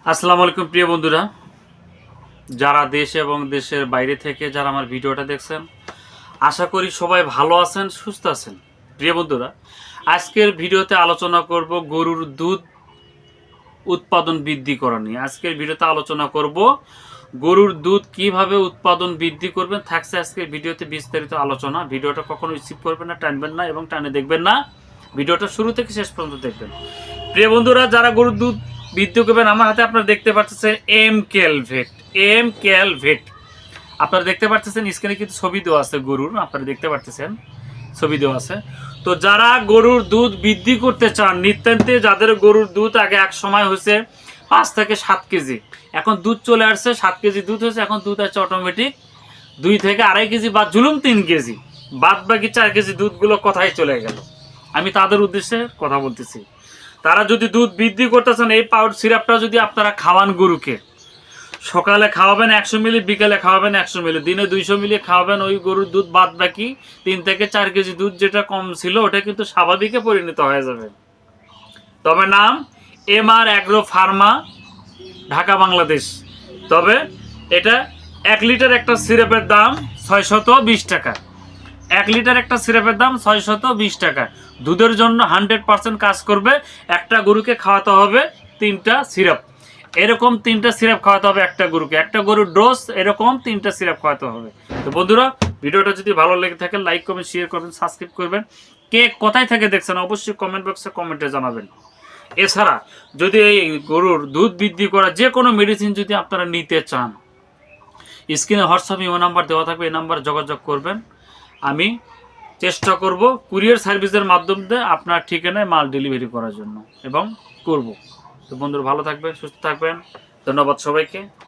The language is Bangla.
আসসালামু আলাইকুম প্রিয় বন্ধুরা, যারা দেশ এবং দেশের বাইরে থেকে যারা আমার ভিডিওটা দেখছেন, আশা করি সবাই ভালো আছেন, সুস্থ আছেন। প্রিয় বন্ধুরা, আজকের ভিডিওতে আলোচনা করব গরুর দুধ উৎপাদন বৃদ্ধি করা নিয়ে। আজকের ভিডিওতে আলোচনা করব গরুর দুধ কিভাবে উৎপাদন বৃদ্ধি করবেন। থাকছে আজকের ভিডিওতে বিস্তারিত আলোচনা। ভিডিওটা কখনো স্কিপ করবেন না, টানবেন না এবং টানে দেখবেন না। ভিডিওটা শুরু থেকে শেষ পর্যন্ত দেখবেন। প্রিয় বন্ধুরা, যারা গরুর দুধ বৃদ্ধি করবেন, আমার হাতে আপনারা দেখতে পাচ্ছেন এম ক্যালভেট। আপনারা দেখতে পাচ্ছেন স্ক্রিনে কিন্তু ছবি দেওয়া আছে গরুর, আপনারা দেখতে পাচ্ছেন ছবি দেওয়া আছে। তো যারা গরুর দুধ বৃদ্ধি করতে চান নিতান্তে, যাদের গরুর দুধ আগে এক সময় হয়েছে 5 থেকে 7 কেজি, এখন দুধ চলে আসছে 7 কেজি দুধ হয়েছে, এখন দুধ আছে অটোমেটিক 2 থেকে 2.5 কেজি বা জুলুম 3 কেজি, বাদ বাকি 4 কেজি দুধগুলো কোথায় চলে গেল। আমি তাদের উদ্দেশ্যে কথা বলতেছি। তারা যদি দুধ বৃদ্ধি করতেছেন, এই পাউডার সিরাপটা যদি আপনারা খাওয়ান গরুকে, সকালে খাওয়াবেন 100 মিলি, বিকালে খাওয়াবেন 100 মিলি, দিনে 200 মিলি খাওয়াবেন, ওই গরুর দুধ বাদ বাকি 3 থেকে 4 কেজি দুধ যেটা কম ছিল ওটা কিন্তু স্বাভাবিকে পরিণত হয়ে যাবে। তবে নাম MR agro Pharma, Dhaka Bangladesh. তবে এটা 1 লিটার একটা সিরাপের দাম 620 টাকা। 1 লিটার একটা সিরাপের দাম 620 টাকা। দুধের জন্য 100% কাজ করবে। একটা গরুকে খাওয়াতে হবে 3টা সিরাপ, এরকম 3টা সিরাপ খাওয়াতে হবে একটা গরুকে। একটা গরুর ডোজ এরকম 3টা সিরাপ খাওয়াতে হবে। তো বন্ধুরা, ভিডিওটা যদি ভালো লেগে থাকে লাইক করবেন, শেয়ার করবেন, সাবস্ক্রাইব করবেন। কে কোথায় থেকে দেখছেন অবশ্যই কমেন্ট বক্সে কমেন্টে জানাবেন। এছাড়া যদি এই গরুর দুধ বৃদ্ধি করা যে কোনো মেডিসিন যদি আপনারা নিতে চান, স্ক্রিনে হোয়াটসঅ্যাপ ইমো নাম্বার দেওয়া থাকবে, এই নাম্বারে যোগাযোগ করবেন। আমি চেষ্টা করব কুরিয়ার সার্ভিসের মাধ্যমে আপনার ঠিকানায় মাল ডেলিভারি করার জন্য এবং করব। তো বন্ধুরা, ভালো থাকবেন, সুস্থ থাকবেন। ধন্যবাদ সবাইকে।